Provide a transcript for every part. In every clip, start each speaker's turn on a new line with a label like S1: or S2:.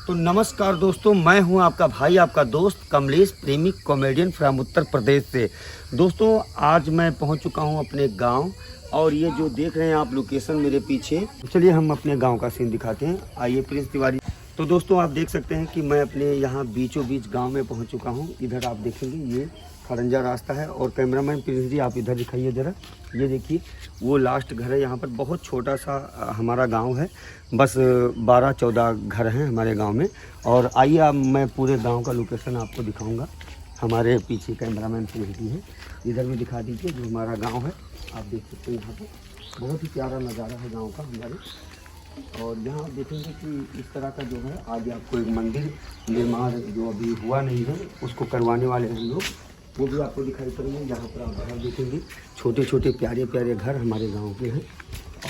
S1: तो नमस्कार दोस्तों, मैं हूं आपका भाई, आपका दोस्त कमलेश प्रेमी कॉमेडियन फ्रॉम उत्तर प्रदेश से। दोस्तों आज मैं पहुंच चुका हूं अपने गांव और ये जो देख रहे हैं आप लोकेशन मेरे पीछे, तो चलिए हम अपने गांव का सीन दिखाते हैं। आइए प्रिंस तिवारी। तो दोस्तों आप देख सकते हैं कि मैं अपने यहाँ बीचों बीच गाँव में पहुँच चुका हूँ। इधर आप देखेंगे ये खड़ंजा रास्ता है और कैमरामैन प्रिंस जी आप इधर दिखाइए ज़रा। ये देखिए वो लास्ट घर है। यहाँ पर बहुत छोटा सा हमारा गांव है, बस 12-14 घर हैं हमारे गांव में। और आइए अब मैं पूरे गांव का लोकेशन आपको दिखाऊंगा। हमारे पीछे कैमरामैन प्रिंस जी है, इधर भी दिखा दीजिए जो हमारा गाँव है। आप देख सकते हैं यहाँ पर बहुत ही प्यारा नज़ारा है गाँव का हमारे। और यहाँ आप देखेंगे कि इस तरह का जो है आगे आपको एक मंदिर निर्माण जो अभी हुआ नहीं है उसको करवाने वाले हैं लोग, वो भी आपको दिखाई पड़ेंगे। यहाँ पर आप घर देखेंगे, छोटे छोटे प्यारे प्यारे घर हमारे गांव के हैं।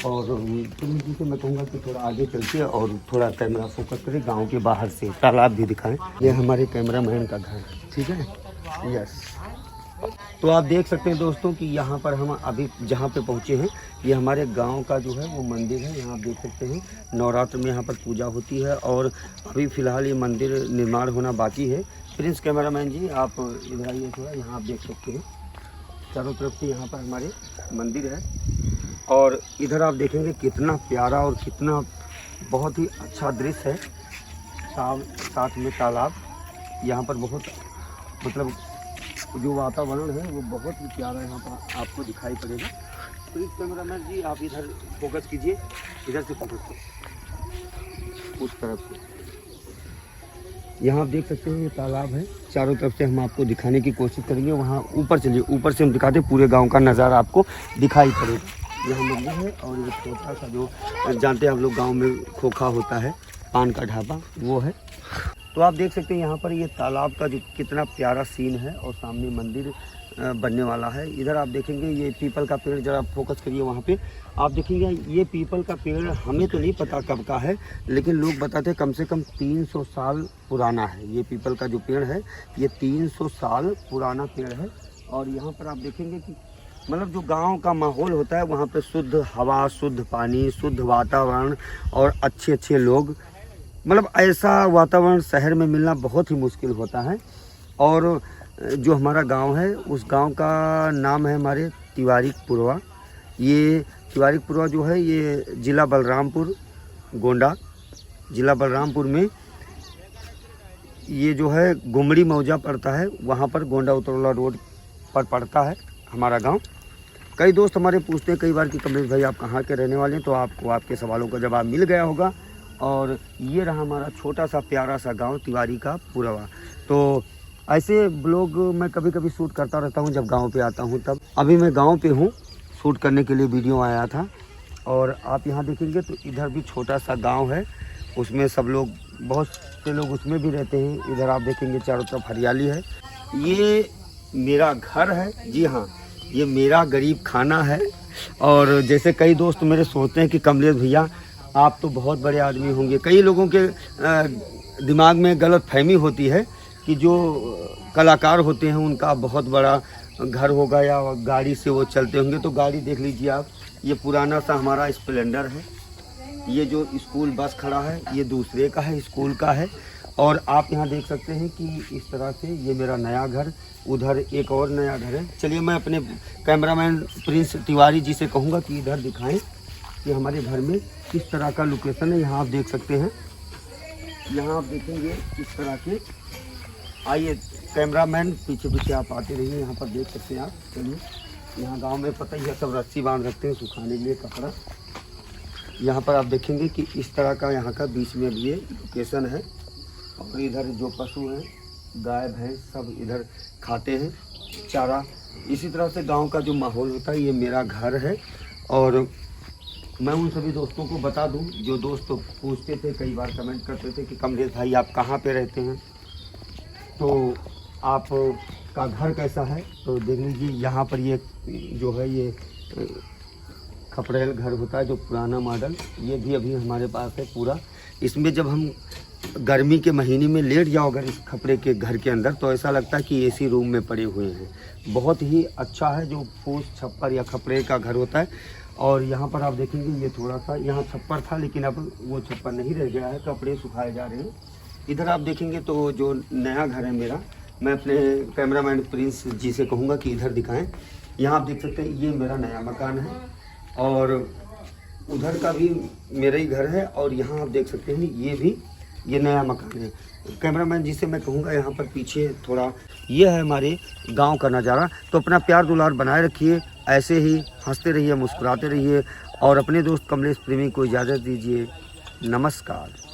S1: और प्रिंस जी से मैं कहूँगा कि थोड़ा आगे चलते और थोड़ा कैमरा फोकस करें गांव के बाहर से, तालाब भी दिखाएं। ये हमारे कैमरामैन का घर, ठीक है, यस। तो आप देख सकते हैं दोस्तों कि यहाँ पर हम अभी जहाँ पे पहुँचे हैं ये हमारे गांव का जो है वो मंदिर है। यहाँ आप देख सकते हैं नवरात्र में यहाँ पर पूजा होती है और अभी फ़िलहाल ये मंदिर निर्माण होना बाकी है। प्रिंस कैमरामैन जी आप इधर आइए थोड़ा, यहाँ आप देख सकते हैं चारों तरफ से यहाँ पर हमारे मंदिर है। और इधर आप देखेंगे कितना प्यारा और कितना बहुत ही अच्छा दृश्य है। साथ में तालाब, यहाँ पर बहुत मतलब जो वातावरण है वो बहुत ही प्यारा यहाँ पर आपको दिखाई पड़ेगा। प्रिंस कैमरामैन जी आप इधर फोकस कीजिए, इधर से फोकस कीजिए उस तरफ से। यहाँ आप देख सकते हैं ये तालाब है, चारों तरफ से हम आपको दिखाने की कोशिश करेंगे। वहाँ ऊपर चलिए, ऊपर से हम दिखाते पूरे गांव का नज़ारा आपको दिखाई पड़ेगा। यहाँ मंदिर है और ये छोटा सा जो जानते हैं आप लोग गांव में खोखा होता है, पान का ढाबा, वो है। तो आप देख सकते हैं यहाँ पर ये तालाब का जो कितना प्यारा सीन है और सामने मंदिर बनने वाला है। इधर आप देखेंगे ये पीपल का पेड़, जरा फोकस करिए वहाँ पे। आप देखेंगे ये पीपल का पेड़ हमें तो नहीं पता कब का है, लेकिन लोग बताते हैं कम से कम 300 साल पुराना है। ये पीपल का जो पेड़ है ये 300 साल पुराना पेड़ है। और यहाँ पर आप देखेंगे कि मतलब जो गांव का माहौल होता है वहाँ पे शुद्ध हवा, शुद्ध पानी, शुद्ध वातावरण और अच्छे अच्छे लोग, मतलब ऐसा वातावरण शहर में मिलना बहुत ही मुश्किल होता है। और जो हमारा गांव है उस गांव का नाम है हमारे तिवारीपुरवा। ये तिवारीपुरवा जो है ये ज़िला बलरामपुर, गोंडा ज़िला बलरामपुर में ये जो है गुमड़ी मौजा पड़ता है, वहाँ पर गोंडा उतरौला रोड पर पड़ता है हमारा गांव। कई दोस्त हमारे पूछते हैं कई बार कि कमलेश भाई आप कहाँ के रहने वाले हैं, तो आपको आपके सवालों का जवाब मिल गया होगा। और ये रहा हमारा छोटा सा प्यारा सा गांव तिवारी का पुरवा। तो ऐसे ब्लॉग मैं कभी कभी शूट करता रहता हूं जब गांव पे आता हूं तब। अभी मैं गांव पे हूं, शूट करने के लिए वीडियो आया था। और आप यहां देखेंगे तो इधर भी छोटा सा गांव है, उसमें सब लोग, बहुत से लोग उसमें भी रहते हैं। इधर आप देखेंगे चारों तरफ हरियाली है। ये मेरा घर है, जी हाँ, ये मेरा गरीब खाना है। और जैसे कई दोस्त मेरे सोचते हैं कि कमलेश भैया आप तो बहुत बड़े आदमी होंगे, कई लोगों के दिमाग में गलत फहमी होती है कि जो कलाकार होते हैं उनका बहुत बड़ा घर होगा या गाड़ी से वो चलते होंगे। तो गाड़ी देख लीजिए आप, ये पुराना सा हमारा स्प्लेंडर है। ये जो स्कूल बस खड़ा है ये दूसरे का है, स्कूल का है। और आप यहाँ देख सकते हैं कि इस तरह से ये मेरा नया घर, उधर एक और नया घर है। चलिए मैं अपने कैमरामैन प्रिंस तिवारी जी से कहूँगा कि इधर दिखाएं कि हमारे घर में किस तरह का लोकेशन है। यहाँ आप देख सकते हैं, यहाँ आप देखेंगे इस तरह के। आइए कैमरामैन पीछे पीछे आप आते रहिए, यहाँ पर देख सकते हैं आप। चलिए, यहाँ गांव में पता ही है सब रस्सी बांध रखते हैं सुखाने के लिए कपड़ा। यहाँ पर आप देखेंगे कि इस तरह का यहाँ का बीच में भी ये लोकेशन है। और इधर जो पशु हैं, गाय भैंस, सब इधर खाते हैं चारा। इसी तरह से गाँव का जो माहौल होता है ये मेरा घर है। और मैं उन सभी दोस्तों को बता दूं, जो दोस्त पूछते थे, कई बार कमेंट करते थे कि कमलेश भाई आप कहाँ पे रहते हैं, तो आपका घर कैसा है। तो देख लीजिए यहाँ पर ये जो है ये खपड़ेल घर होता है जो पुराना मॉडल, ये भी अभी हमारे पास है पूरा। इसमें जब हम गर्मी के महीने में लेट जाओ अगर इस खपड़े के घर के अंदर तो ऐसा लगता है कि एसी रूम में पड़े हुए हैं। बहुत ही अच्छा है, जो फूस छप्पर या खपड़े का घर होता है। और यहाँ पर आप देखेंगे ये थोड़ा सा यहाँ छप्पर था, लेकिन अब वो छप्पर नहीं रह गया है, कपड़े सुखाए जा रहे हैं। इधर आप देखेंगे तो जो नया घर है मेरा, मैं अपने कैमरामैन प्रिंस जी से कहूँगा कि इधर दिखाएं। यहाँ आप देख सकते हैं ये मेरा नया मकान है और उधर का भी मेरा ही घर है और यहाँ आप देख सकते हैं ये नया मकान है। कैमरामैन जी से मैं कहूँगा यहाँ पर पीछे थोड़ा, ये है हमारे गांव का नज़ारा। तो अपना प्यार दुलार बनाए रखिए, ऐसे ही हंसते रहिए, मुस्कुराते रहिए और अपने दोस्त कमलेश प्रेमी को इजाज़त दीजिए। नमस्कार।